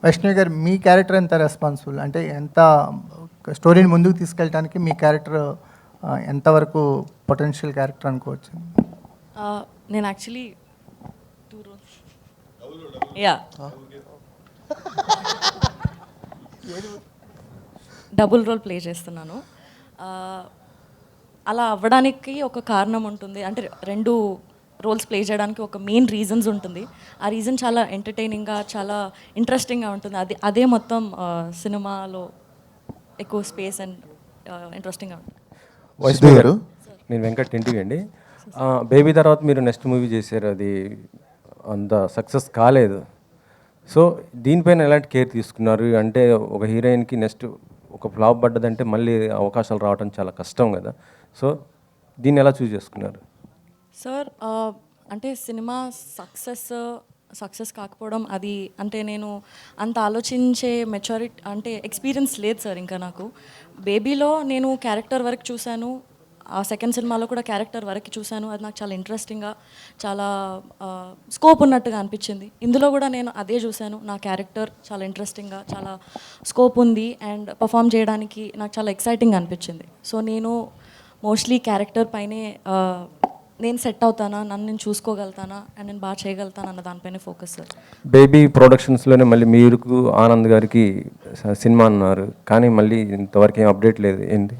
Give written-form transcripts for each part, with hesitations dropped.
వైష్ణవి గారు, మీ క్యారెక్టర్ ఎంత రెస్పాన్సిబుల్, అంటే ఎంత స్టోరీని ముందుకు తీసుకెళ్ళడానికి మీ క్యారెక్టర్ ఎంతవరకు పొటెన్షియల్ క్యారెక్టర్ అనుకోవచ్చు? నేను actually 2 roles. Yeah, double role play చేస్తున్నాను. అలా అవ్వడానికి ఒక కారణం ఉంటుంది, అంటే 2 రోల్స్ ప్లే చేయడానికి ఒక మెయిన్ రీజన్స్ ఉంటుంది. ఆ రీజన్ చాలా ఎంటర్టైనింగ్గా, చాలా ఇంట్రెస్టింగ్గా ఉంటుంది. అదే మొత్తం సినిమాలో ఎక్కువ స్పేస్ అండ్ ఇంట్రెస్టింగ్గా ఉంటుంది. వైష్ణవి గారు, నేను వెంకట్ ఇంటికి అండి. బేబీ తర్వాత మీరు నెక్స్ట్ మూవీ చేశారు, అది అంత సక్సెస్ కాలేదు. సో దీనిపైన ఎలాంటి కేర్ తీసుకున్నారు? అంటే ఒక హీరోయిన్కి నెక్స్ట్ ఒక ఫ్లాప్ పడ్డదంటే మళ్ళీ అవకాశాలు రావడం చాలా కష్టం కదా. సో దీన్ని ఎలా చూస్ చేసుకున్నారు? సార్, అంటే సినిమా సక్సెస్ కాకపోవడం అది, అంటే నేను అంత ఆలోచించే మెచ్యూరిటీ అంటే ఎక్స్పీరియన్స్ లేదు సార్ ఇంకా నాకు. బేబీలో నేను క్యారెక్టర్ వరకు చూశాను, ఆ సెకండ్ సినిమాలో కూడా క్యారెక్టర్ వరకు చూశాను. అది నాకు చాలా ఇంట్రెస్టింగ్గా, చాలా స్కోప్ ఉన్నట్టుగా అనిపించింది. ఇందులో కూడా నేను అదే చూశాను, నా క్యారెక్టర్ చాలా ఇంట్రెస్టింగ్గా, చాలా స్కోప్ ఉంది అండ్ పర్ఫామ్ చేయడానికి నాకు చాలా ఎక్సైటింగ్ అనిపించింది. సో నేను మోస్ట్లీ క్యారెక్టర్ పైనే నేను సెట్ అవుతానా, నన్ను నేను చూసుకోగలుగుతానా అండ్ నేను బాగా చేయగలుగుతాను అన్న దానిపైనే ఫోకస్ సార్. బేబీ ప్రొడక్షన్స్లోనే మళ్ళీ మీరు ఆనంద్ గారికి సినిమా అన్నారు, కానీ మళ్ళీ ఇంతవరకు ఏం అప్డేట్ లేదు, ఏంటి?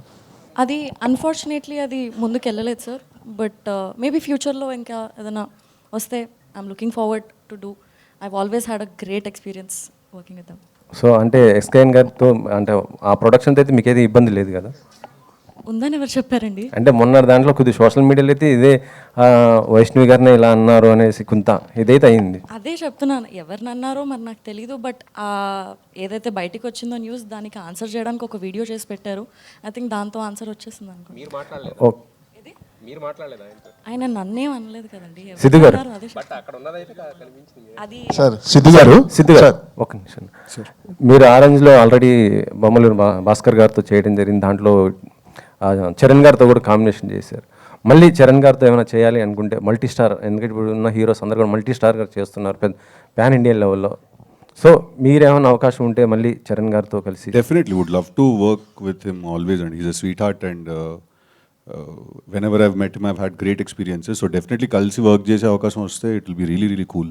అది అన్ఫార్చునేట్లీ అది ముందుకు వెళ్ళలేదు సార్. బట్ మేబీ ఫ్యూచర్లో ఇంకా ఏదైనా వస్తే I'm looking forward to do. I always had a great experience working with them. So అంటే ఎస్కేఎన్ గారితో అంటే ఆ ప్రొడక్షన్తో అయితే మీకైతే ఇబ్బంది లేదు కదా? ఉందని ఎవరు చెప్పారండి? అంటే మొన్న దాంట్లో కొద్దిగా సోషల్ మీడియాలో అయితే ఇదే వైష్ణవి గారిని ఇలా అన్నారు అనేసి కొంత ఇదైతే అయింది. అదే చెప్తున్నాను, ఎవరిని అన్నారో మరి నాకు తెలీదు. బట్ ఏదైతే బయటికి వచ్చిందో న్యూస్, దానికి ఆన్సర్ చేయడానికి ఒక వీడియో చేసి పెట్టారు. ఐ థింక్ దాంతో ఆన్సర్ వచ్చేసింది అనుకో. ఆయన నన్నేం అనలేదు కదండి. సిద్ధు గారు, అది సిద్ధు గారు ఒక నిమిషం. మీరు ఆరెంజ్లో ఆల్రెడీ బొమ్మలూరు భాస్కర్ గారితో చేయడం జరిగింది, దాంట్లో చరణ్ గారితో కూడా కాంబినేషన్ చేశారు. మళ్ళీ చరణ్ గారితో ఏమైనా చేయాలి అనుకుంటే మల్టీ స్టార్, ఎందుకంటే ఇప్పుడు ఉన్న హీరోస్ అందరూ కూడా మల్టీ స్టార్ గారు చేస్తున్నారు పెద్ద పాన్ ఇండియన్ లెవెల్లో. సో మీరేమైనా అవకాశం ఉంటే మళ్ళీ చరణ్ గారితో కలిసి? Definitely would love to work with him always, and he's a sweetheart, and whenever I've met him I've had great experiences. So definitely కలిసి వర్క్ చేసే అవకాశం వస్తే it will be really really cool.